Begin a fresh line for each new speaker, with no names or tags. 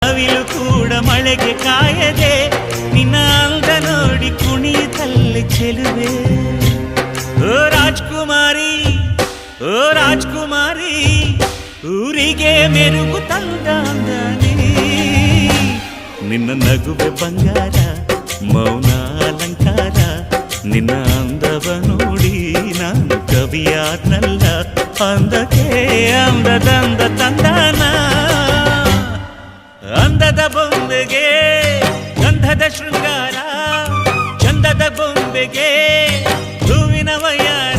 ನವಿಲು ಕೂಡ ಮಳೆಗೆ ಕಾಯದೆ ನಿನ್ನ ಅಂದ ನೋಡಿ ಕುಣಿಯುತ್ತಲ್ಲಿ ಚೆಲುವೆ. ಓ ರಾಜ್ಕುಮಾರಿ, ಓ ರಾಜ್ಕುಮಾರಿ, ಊರಿಗೆ ಮೆರುಗು ತಂದ ಅಂದಾನೆ. ನಿನ್ನ ನಗುವೆ ಬಂಗಾರ, ಮೌನ ಅಲಂಕಾರ, ನಿನ್ನ ಅಂದವ ನೋಡಿ ನಾನು ಕವಿಯಾದ್ನಲ್ಲ. ಅಂದಕ್ಕೆ ಅಂದದಂದ ತಂದಾನ, ಅಂದದ ಬೊಂಬೆಗೆ ಗಂಧದ ಶೃಂಗಾರ, ಚಂದದ ಬೊಂಬೆಗೆ ಹೂವಿನ ವಯ್ಯಾರ.